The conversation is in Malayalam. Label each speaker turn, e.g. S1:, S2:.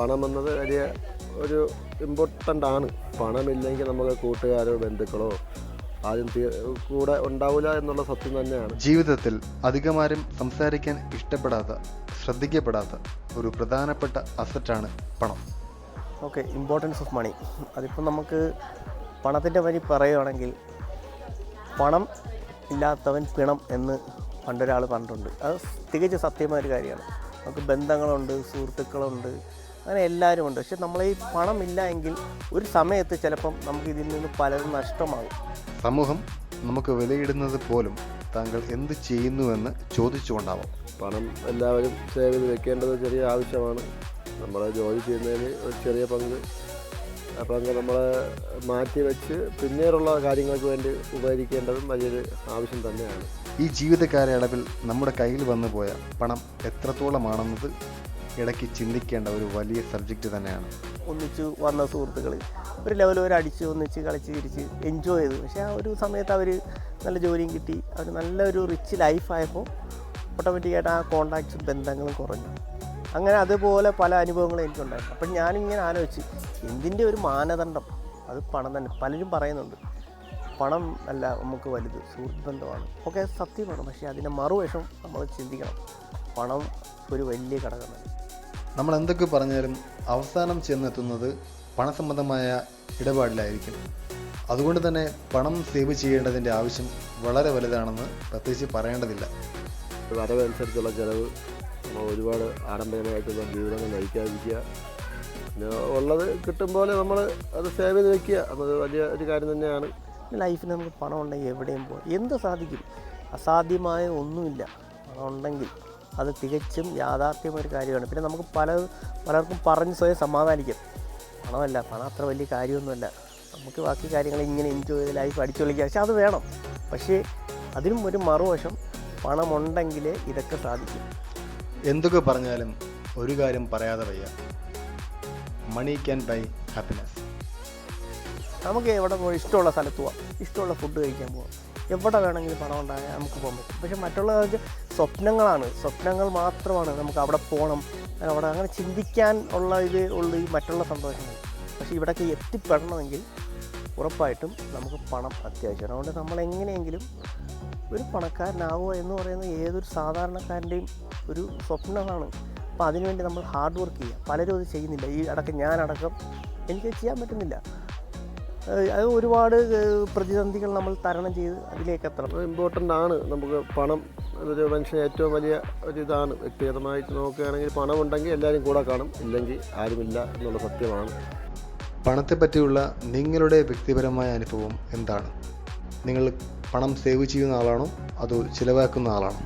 S1: പണം എന്നത് വലിയ ഒരു ഇമ്പോർട്ടൻ്റ് ആണ്. പണമില്ലെങ്കിൽ നമുക്ക് കൂട്ടുകാരോ ബന്ധുക്കളോ ആരും കൂടെ ഉണ്ടാവില്ല എന്നുള്ള സത്യം തന്നെയാണ്.
S2: ജീവിതത്തിൽ അധികമാരും സംസാരിക്കാൻ ഇഷ്ടപ്പെടാത്ത, ശ്രദ്ധിക്കപ്പെടാത്ത ഒരു പ്രധാനപ്പെട്ട അസറ്റാണ് പണം.
S3: Okay, importance of money. അതിപ്പോൾ നമുക്ക് പണത്തിൻ്റെ വരി പറയുകയാണെങ്കിൽ പണം ഇല്ലാത്തവൻ പിണം എന്ന് പണ്ടൊരാൾ പറഞ്ഞിട്ടുണ്ട്. അത് തികച്ചും സത്യമായ ഒരു കാര്യമാണ്. നമുക്ക് ബന്ധങ്ങളുണ്ട്, സുഹൃത്തുക്കളുണ്ട്, അങ്ങനെ എല്ലാവരും ഉണ്ട്. പക്ഷെ നമ്മൾ ഈ പണമില്ല എങ്കിൽ ഒരു സമയത്ത് ചിലപ്പം നമുക്ക് ഇതിൽ നിന്ന് പലരും നഷ്ടമാകും.
S2: സമൂഹം നമുക്ക് വിലയിടുന്നത് പോലും താങ്കൾ എന്ത് ചെയ്യുന്നുവെന്ന് ചോദിച്ചുകൊണ്ടാവാം.
S1: പണം എല്ലാവരും സേവ് ചെയ്ത് വെക്കേണ്ടത് ചെറിയ ആവശ്യമാണ്. നമ്മൾ ജോലി ചെയ്യുന്നതിൽ ഒരു ചെറിയ പങ്ക് നമ്മൾ മാറ്റി വെച്ച് പിന്നീടുള്ള കാര്യങ്ങൾക്ക് വേണ്ടി ഉപകരിക്കേണ്ടതും വലിയൊരു ആവശ്യം തന്നെയാണ്.
S2: ഈ ജീവിത കാലയളവിൽ നമ്മുടെ കയ്യിൽ വന്നു പോയ പണം എത്രത്തോളമാണെന്നത് ഇടയ്ക്ക് ചിന്തിക്കേണ്ട ഒരു വലിയ സബ്ജക്റ്റ് തന്നെയാണ്.
S3: ഒന്നിച്ച് വന്ന സുഹൃത്തുക്കൾ ഒരു ലെവൽ വരെ അടിച്ച് ഒന്നിച്ച് കളിച്ച് തിരിച്ച് എൻജോയ് ചെയ്തു. പക്ഷേ ആ ഒരു സമയത്ത് അവർ നല്ല ജോലിയും കിട്ടി, അവർ നല്ലൊരു റിച്ച് ലൈഫായപ്പോൾ ഓട്ടോമാറ്റിക്കായിട്ട് ആ കോണ്ടാക്ട്സും ബന്ധങ്ങളും കുറഞ്ഞു. അങ്ങനെ അതുപോലെ പല അനുഭവങ്ങളും എനിക്കുണ്ടായിരുന്നു. അപ്പം ഞാനിങ്ങനെ ആലോചിച്ച് എന്തിൻ്റെ ഒരു മാനദണ്ഡം അത് പണം തന്നെ. പലരും പറയുന്നുണ്ട് പണം അല്ല നമുക്ക് വലുത്, സുഹൃത്ത് ബന്ധമാണ്. ഒക്കെ സത്യമാണ്. പക്ഷേ അതിൻ്റെ മറുവശം നമ്മൾ ചിന്തിക്കണം. പണം ഒരു വലിയ ഘടകമാണ്.
S2: നമ്മൾ എന്തൊക്കെ പറഞ്ഞാലും അവസാനം ചെന്നെത്തുന്നത് പണസംബന്ധമായ ഇടപാടിലായിരിക്കും. അതുകൊണ്ട് തന്നെ പണം സേവ് ചെയ്യേണ്ടതിൻ്റെ ആവശ്യം വളരെ വലുതാണെന്ന് പ്രത്യേകിച്ച് പറയേണ്ടതില്ല.
S1: വരവനുസരിച്ചുള്ള ചിലവ്, ഒരുപാട് ആഡംബരമായിട്ടുള്ള ജീവിതങ്ങൾ നയിക്കാതിരിക്കുക, പിന്നെ ഉള്ളത് കിട്ടും പോലെ നമ്മൾ അത് സേവ് ചെയ്ത് വയ്ക്കുക. അത് വലിയ ഒരു കാര്യം തന്നെയാണ്.
S3: ലൈഫിൽ നമുക്ക് പണം ഉണ്ടെങ്കിൽ എവിടെയും പോകാം, എന്ത് സാധിക്കും. അസാധ്യമായ ഒന്നുമില്ല. പണം ഉണ്ടെങ്കിൽ അത് തികച്ചും യാഥാർത്ഥ്യമായ ഒരു കാര്യമാണ്. പിന്നെ നമുക്ക് പലർക്കും പറഞ്ഞ് സ്വയം സമാധാനിക്കാം. പണമല്ല, പണം അത്ര വലിയ കാര്യമൊന്നുമല്ല, നമുക്ക് ബാക്കി കാര്യങ്ങൾ ഇങ്ങനെ എൻജോയ് ചെയ്ത് ലൈഫ് അടിച്ചു കളിക്കുക. പക്ഷെ അത് വേണം. പക്ഷേ അതിനും ഒരു മറുവശം, പണമുണ്ടെങ്കിലേ ഇതൊക്കെ സാധിക്കും.
S2: എന്തൊക്കെ പറഞ്ഞാലും ഒരു കാര്യം പറയാതെ വയ്യ, മണി ക്യാൻ ബൈ ഹാപ്പിനെസ്.
S3: നമുക്ക് എവിടെ പോകാം, ഇഷ്ടമുള്ള സ്ഥലത്ത് പോവാം, ഇഷ്ടമുള്ള ഫുഡ് കഴിക്കാൻ പോവാം, എവിടെ വേണമെങ്കിലും പണം ഉണ്ടായാൽ നമുക്ക് പോകാൻ പറ്റും. പക്ഷേ മറ്റുള്ള സ്വപ്നങ്ങളാണ്, സ്വപ്നങ്ങൾ മാത്രമാണ്. നമുക്ക് അവിടെ പോകണം, അവിടെ അങ്ങനെ ചിന്തിക്കാൻ ഉള്ള ഉള്ളു ഈ മറ്റുള്ള സന്തോഷങ്ങൾ. പക്ഷേ ഇവിടേക്ക് എത്തിപ്പെടണമെങ്കിൽ ഉറപ്പായിട്ടും നമുക്ക് പണം അത്യാവശ്യമാണ്. അതുകൊണ്ട് നമ്മൾ എങ്ങനെയെങ്കിലും ഒരു പണക്കാരനാവുക എന്ന് പറയുന്നത് ഏതൊരു സാധാരണക്കാരൻ്റെയും ഒരു സ്വപ്നമാണ്. അപ്പോൾ അതിനുവേണ്ടി നമ്മൾ ഹാർഡ് വർക്ക് ചെയ്യുക. പലരും അത് ചെയ്യുന്നില്ല. ഈ ഞാനടക്കം എനിക്ക് ചെയ്യാൻ പറ്റുന്നില്ല. അത് ഒരുപാട് പ്രതിസന്ധികൾ നമ്മൾ തരണം ചെയ്ത് അതിലേക്ക് എത്തണം.
S1: ഇമ്പോർട്ടൻ്റ് ആണ്. നമുക്ക് പണം ഒരു മനുഷ്യന് ഏറ്റവും വലിയ ഒരിതാണ്. വ്യക്തിഗതമായിട്ട് നോക്കുകയാണെങ്കിൽ പണം ഉണ്ടെങ്കിൽ എല്ലാവരും കൂടെ കാണും, ഇല്ലെങ്കിൽ ആരുമില്ല എന്നുള്ള സത്യമാണ്.
S2: പണത്തെ പറ്റിയുള്ള നിങ്ങളുടെ വ്യക്തിപരമായ അനുഭവം എന്താണ്? നിങ്ങൾ പണം സേവ് ചെയ്യുന്ന ആളാണോ അതോ ചിലവാക്കുന്ന ആളാണോ?